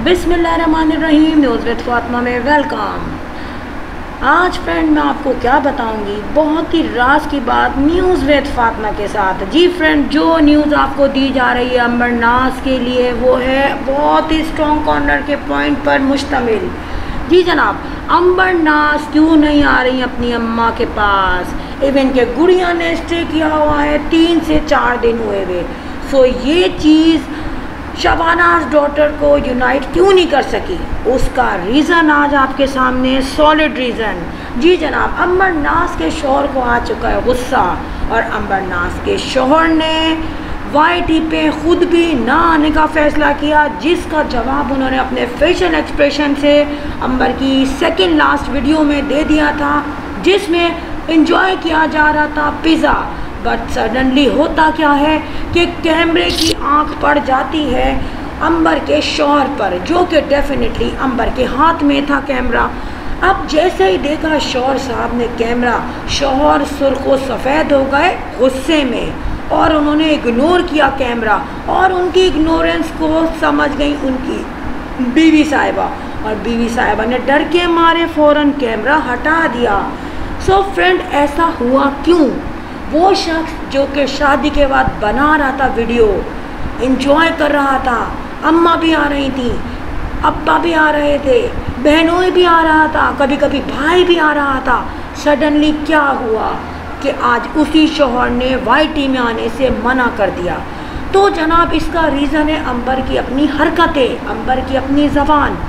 बिस्मिल्लाहिर्रहमानिर्रहीम। News with Fatima में welcome. आज फ्रेंड मैं आपको क्या बताऊंगी, बहुत ही राज की बात न्यूज़ विद फातिमा के साथ। जी फ्रेंड, जो न्यूज़ आपको दी जा रही है अंबर नाज के लिए वो है बहुत ही स्ट्रॉन्ग कॉर्नर के पॉइंट पर मुश्तमिल। जी जनाब, अंबर नाज क्यों नहीं आ रही अपनी अम्मा के पास। इवन के गुड़िया ने स्टे किया हुआ है 3 से 4 दिन हुए हुए। सो ये चीज़ शबानाज डॉटर को यूनाइट क्यों नहीं कर सकी, उसका रीज़न आज आपके सामने, सॉलिड रीज़न। जी जनाब, अंबर नाज के शौहर को आ चुका है गुस्सा और अंबर नाज के शौहर ने YT पे खुद भी ना आने का फ़ैसला किया, जिसका जवाब उन्होंने अपने फेशियल एक्सप्रेशन से अंबर की सेकंड लास्ट वीडियो में दे दिया था, जिसमें इंजॉय किया जा रहा था पिज़्ज़ा। बट सडनली होता क्या है कि कैमरे की आंख पड़ जाती है अंबर के शौहर पर, जो कि डेफिनेटली अंबर के हाथ में था कैमरा। अब जैसे ही देखा शौहर साहब ने कैमरा, शौहर सुर्ख व सफ़ेद हो गए गुस्से में और उन्होंने इग्नोर किया कैमरा, और उनकी इग्नोरेंस को समझ गई उनकी बीवी साहिबा, और बीवी साहिबा ने डर के मारे फ़ौरन कैमरा हटा दिया। सो फ्रेंड, ऐसा हुआ क्यों? वो शख्स जो कि शादी के बाद बना रहा था वीडियो, एंजॉय कर रहा था, अम्मा भी आ रही थी, अब्बा भी आ रहे थे, बहनों भी आ रहा था, कभी कभी भाई भी आ रहा था। सडनली क्या हुआ कि आज उसी शौहर ने YT में आने से मना कर दिया। तो जनाब, इसका रीज़न है अंबर की अपनी हरकतें, अंबर की अपनी ज़बान।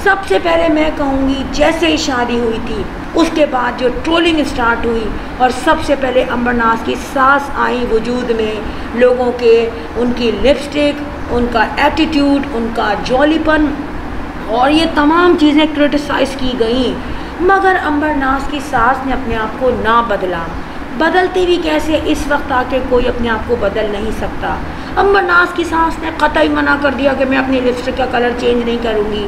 सबसे पहले मैं कहूँगी, जैसे ही शादी हुई थी उसके बाद जो ट्रोलिंग स्टार्ट हुई, और सबसे पहले अंबर नाज की सास आई वजूद में, लोगों के उनकी लिपस्टिक, उनका एटीट्यूड, उनका जॉलीपन और ये तमाम चीज़ें क्रिटिसाइज़ की गई। मगर अंबर नाज की सास ने अपने आप को ना बदला। बदलती भी कैसे, इस वक्त आके कोई अपने आप को बदल नहीं सकता। अंबर नाज की सास ने कतई मना कर दिया कि मैं अपनी लिपस्टिक का कलर चेंज नहीं करूँगी।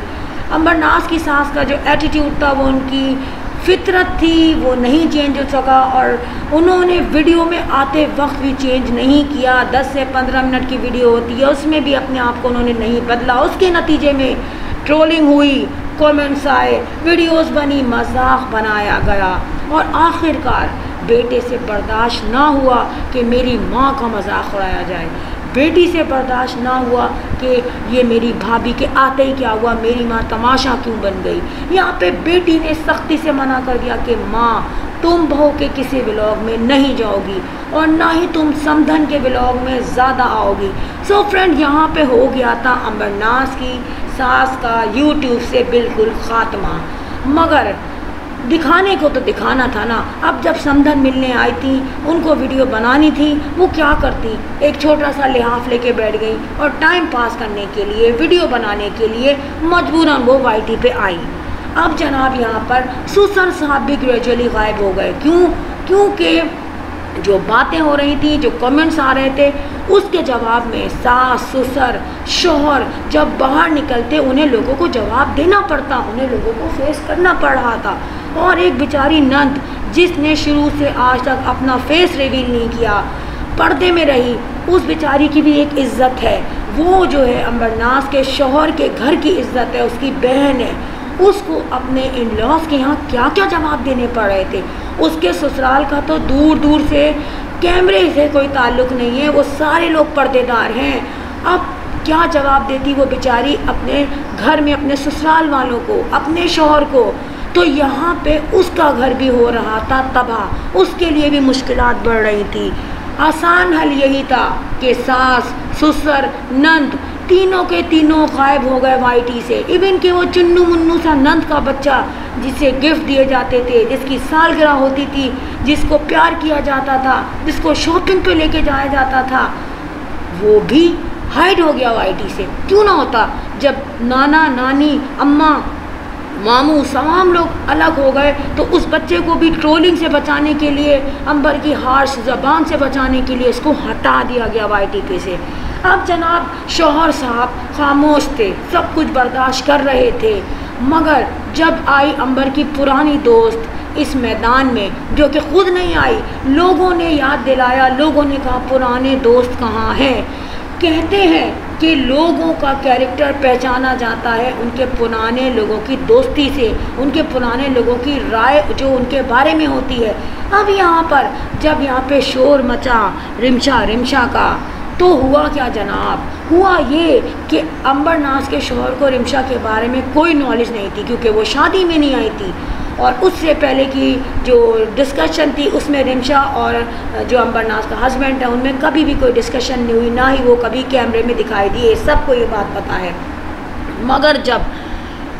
अंबर नाज की सास का जो एटीट्यूड था, वो उनकी फितरत थी, वो नहीं चेंज हो सका, और उन्होंने वीडियो में आते वक्त भी चेंज नहीं किया। 10 से 15 मिनट की वीडियो होती है, उसमें भी अपने आप को उन्होंने नहीं बदला। उसके नतीजे में ट्रोलिंग हुई, कमेंट्स आए, वीडियोस बनी, मजाक बनाया गया, और आखिरकार बेटे से बर्दाश्त ना हुआ कि मेरी माँ का मजाक उड़ाया जाए, बेटी से बर्दाश्त ना हुआ कि ये मेरी भाभी के आते ही क्या हुआ, मेरी माँ तमाशा क्यों बन गई। यहाँ पे बेटी ने सख्ती से मना कर दिया कि माँ, तुम बहू के किसी व्लॉग में नहीं जाओगी और ना ही तुम समधन के व्लॉग में ज़्यादा आओगी। सो फ्रेंड, यहाँ पे हो गया था अंबर नाज की सास का यूट्यूब से बिल्कुल ख़ात्मा। मगर दिखाने को तो दिखाना था ना। अब जब समधन मिलने आई थी, उनको वीडियो बनानी थी, वो क्या करती, एक छोटा सा लिहाफ लेके बैठ गई और टाइम पास करने के लिए, वीडियो बनाने के लिए मजबूरन वो YT पे आई। अब जनाब, यहाँ पर सुसर साहब भी ग्रेजुअली गायब हो गए। क्यों? क्योंकि जो बातें हो रही थी, जो कमेंट्स आ रहे थे, उसके जवाब में सास, ससुर, शौहर जब बाहर निकलते उन्हें लोगों को जवाब देना पड़ता, उन्हें लोगों को फेस करना पड़ रहा था। और एक बेचारी नंद, जिसने शुरू से आज तक अपना फेस रिवील नहीं किया, पर्दे में रही, उस बेचारी की भी एक इज़्ज़त है। वो जो है अंबर नाज के शौहर के घर की इज़्ज़त है, उसकी बहन है, उसको अपने इन लॉज के यहाँ क्या क्या जवाब देने पड़ रहे थे। उसके ससुराल का तो दूर दूर से कैमरे से कोई ताल्लुक़ नहीं है, वो सारे लोग पर्देदार हैं। अब क्या जवाब देती वो बेचारी अपने घर में, अपने ससुराल वालों को, अपने शौहर को। तो यहाँ पे उसका घर भी हो रहा था तबाह, उसके लिए भी मुश्किलात बढ़ रही थी। आसान हल यही था कि सास, ससुर, नंद तीनों के तीनों गायब हो गए YT से। इवन के वो चुन्नू मुन्नू सा नंद का बच्चा, जिसे गिफ्ट दिए जाते थे, जिसकी सालगिरह होती थी, जिसको प्यार किया जाता था, जिसको शॉपिंग पे लेके जाया जाता था, वो भी हाइड हो गया YT से। क्यों ना होता, जब नाना, नानी, अम्मा, मामू तमाम लोग अलग हो गए, तो उस बच्चे को भी ट्रोलिंग से बचाने के लिए, अंबर की हार्श ज़बान से बचाने के लिए इसको हटा दिया गया YT पे से। अब जनाब, शौहर साहब खामोश थे, सब कुछ बर्दाश्त कर रहे थे। मगर जब आई अंबर की पुरानी दोस्त इस मैदान में, जो कि खुद नहीं आई, लोगों ने याद दिलाया, लोगों ने कहा पुराने दोस्त कहाँ हैं। कहते हैं कि लोगों का कैरेक्टर पहचाना जाता है उनके पुराने लोगों की दोस्ती से, उनके पुराने लोगों की राय जो उनके बारे में होती है। अब यहाँ पर जब यहाँ पे शोर मचा रिमशा का, तो हुआ क्या जनाब, हुआ ये कि अंबर नाज के शौहर को रिमशा के बारे में कोई नॉलेज नहीं थी, क्योंकि वो शादी में नहीं आई थी। और उससे पहले की जो डिस्कशन थी उसमें रिमशा और जो अंबर नाज का हस्बैंड है उनमें कभी भी कोई डिस्कशन नहीं हुई, ना ही वो कभी कैमरे में दिखाई दिए, सबको ये बात पता है। मगर जब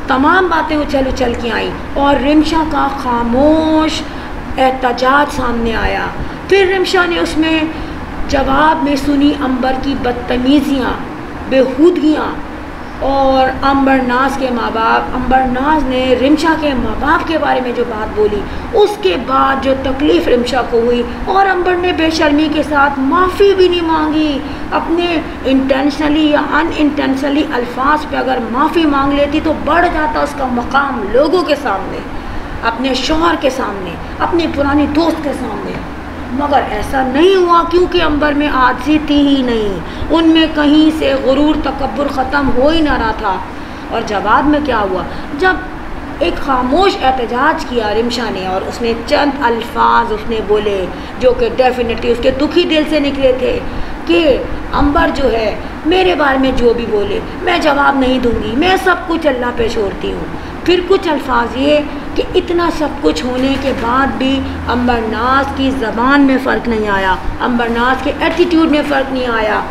तमाम बातें उछल के आई और रिमशा का खामोश एहतजाज सामने आया, फिर रिमशा ने उसमें जवाब में सुनी अंबर की बदतमीज़ियाँ, बेहूदगियाँ और अंबर नाज के माँ बाप, अंबर नाज ने रिमशा के माँ बाप के बारे में जो बात बोली, उसके बाद जो तकलीफ़ रिमशा को हुई, और अंबर ने बेशर्मी के साथ माफ़ी भी नहीं मांगी। अपने इंटेंशनली या अनइंटेंशनली अल्फाज पे अगर माफ़ी मांग लेती तो बढ़ जाता उसका मकाम लोगों के सामने, अपने शौहर के सामने, अपनी पुरानी दोस्त के सामने। मगर ऐसा नहीं हुआ, क्योंकि अंबर में आजिज़ी थी ही नहीं, उनमें कहीं से गुरूर तकब्बुर ख़त्म हो ही ना रहा था। और जवाब में क्या हुआ, जब एक खामोश एहतजाज किया रिमशा ने और उसने चंद अल्फाज उसने बोले जो कि डेफिनेटली उसके दुखी दिल से निकले थे कि अंबर जो है मेरे बारे में जो भी बोले मैं जवाब नहीं दूंगी, मैं सब कुछ अल्लाह पे छोड़ती हूँ। फिर कुछ अल्फाज ये कि इतना सब कुछ होने के बाद भी अंबर नाज की ज़बान में फ़र्क नहीं आया, अंबर नाज के एटीट्यूड में फ़र्क नहीं आया,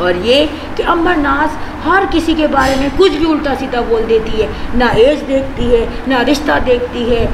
और ये कि अंबर नाज हर किसी के बारे में कुछ भी उल्टा सीधा बोल देती है, ना एज देखती है, ना रिश्ता देखती है,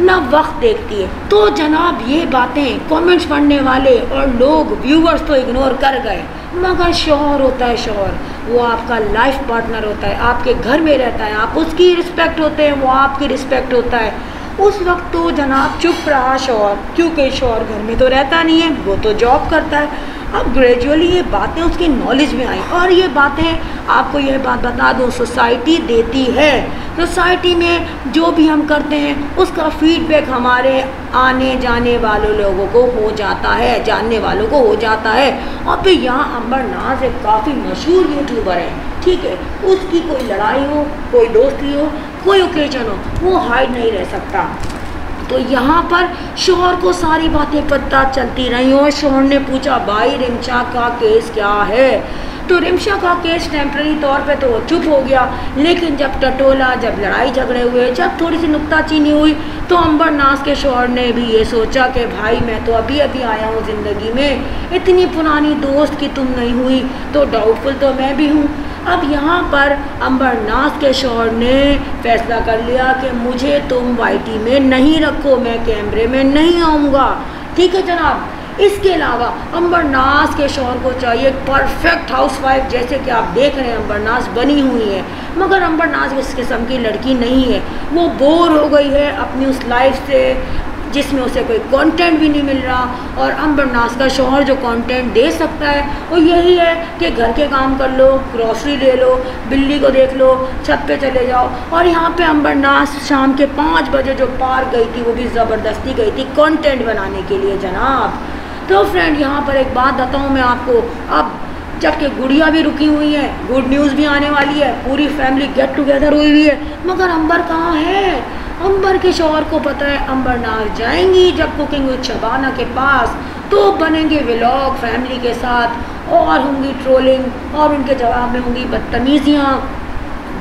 ना वक्त देखती है। तो जनाब ये बातें कमेंट्स पढ़ने वाले और लोग व्यूवर्स तो इग्नोर कर गए, मगर शौहर होता है शौहर, वो आपका लाइफ पार्टनर होता है, आपके घर में रहता है, आप उसकी रिस्पेक्ट होते हैं, वो आपकी रिस्पेक्ट होता है। उस वक्त तो जनाब चुप रहा शौहर, क्योंकि शौहर घर में तो रहता नहीं है, वो तो जॉब करता है। अब ग्रेजुअली ये बातें उसकी नॉलेज में आई, और ये बातें आपको यह बात बता दूँ सोसाइटी देती है। सोसाइटी में जो भी हम करते हैं उसका फीडबैक हमारे आने जाने वालों लोगों को हो जाता है, जानने वालों को हो जाता है। और फिर यहाँ अंबर नाज एक काफ़ी मशहूर यूट्यूबर है, ठीक है, उसकी कोई लड़ाई हो, कोई दोस्ती हो, कोई ओकेजन हो, वो हाइड नहीं रह सकता। तो यहाँ पर शौहर को सारी बातें पता चलती रही और शौहर ने पूछा भाई रिमशा का केस क्या है। तो रिमशा का केस टेम्प्रेरी तौर पे तो चुप हो गया, लेकिन जब टटोला, जब लड़ाई झगड़े हुए, जब थोड़ी सी नुक्ताचीनी हुई, तो अंबर नाज के शौहर ने भी ये सोचा कि भाई मैं तो अभी अभी आया हूँ ज़िंदगी में, इतनी पुरानी दोस्त की तुम नहीं हुई तो डाउटफुल तो मैं भी हूँ। अब यहाँ पर अंबर नाज के शौहर ने फैसला कर लिया कि मुझे तुम वाईटी में नहीं रखो, मैं कैमरे में नहीं आऊँगा, ठीक है जनाब। इसके अलावा अंबर नाज के शौहर को चाहिए परफेक्ट हाउसवाइफ, जैसे कि आप देख रहे हैं अंबर नाज बनी हुई है, मगर अंबर नाज इस किस्म की लड़की नहीं है। वो बोर हो गई है अपनी उस लाइफ से जिसमें उसे कोई कंटेंट भी नहीं मिल रहा, और अंबर नाज का शौहर जो कंटेंट दे सकता है वो यही है कि घर के काम कर लो, ग्रॉसरी ले लो, बिल्ली को देख लो, छत पे चले जाओ। और यहाँ पे अंबर नाज शाम के 5 बजे जो पार्क गई थी वो भी ज़बरदस्ती गई थी कंटेंट बनाने के लिए जनाब। तो फ्रेंड यहाँ पर एक बात बताऊँ मैं आपको, अब जबकि गुड़िया भी रुकी हुई है, गुड न्यूज़ भी आने वाली है, पूरी फैमिली गेट टुगेदर हुई हुई है, मगर अंबर कहाँ है? अंबर के शौहर को पता है अंबर नाज जाएंगी जब कुकिंग विद शबाना के पास, तो बनेंगे व्लॉग फैमिली के साथ, और होंगी ट्रोलिंग, और उनके जवाब में होंगी बदतमीज़ियाँ,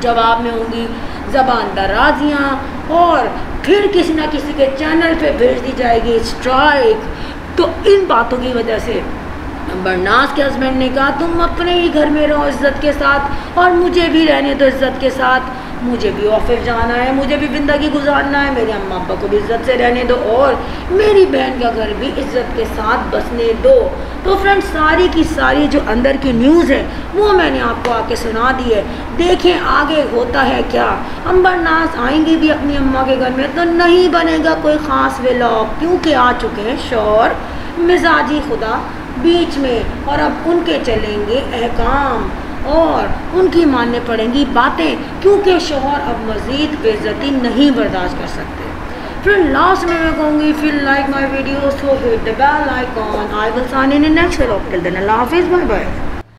जवाब में होंगी ज़बान दराजियाँ, और फिर किसी ना किसी के चैनल पे भेज दी जाएगी स्ट्राइक। तो इन बातों की वजह से अंबर नाज के हस्बैंड ने कहा तुम अपने ही घर में रहो इज़्ज़त के साथ, और मुझे भी रहने दो इज़्ज़त के साथ, मुझे भी ऑफिस जाना है, मुझे भी ज़िंदगी गुजारना है, मेरे अम्मा अब्बा को भी इज़्ज़त से रहने दो, और मेरी बहन का घर भी इज़्ज़त के साथ बसने दो। तो फ्रेंड्स सारी की सारी जो अंदर की न्यूज़ है वो मैंने आपको आके सुना दी है। देखें आगे होता है क्या। अंबर नाज आएंगी भी अपनी अम्मा के घर में तो नहीं बनेगा कोई ख़ास व्लॉग, क्योंकि आ चुके हैं शौहर मिजाजी खुदा बीच में, और अब उनके चलेंगे अहकाम और उनकी मानने पड़ेंगी बातें, क्योंकि शौहर अब मज़ीद बेइज्जती नहीं बर्दाश्त कर सकते। फिर लास्ट में मैं कहूँगी फिर like my video, so hit the bell icon, I will sign in next vlog, till then अल्लाह हाफिज़, बाय बाय।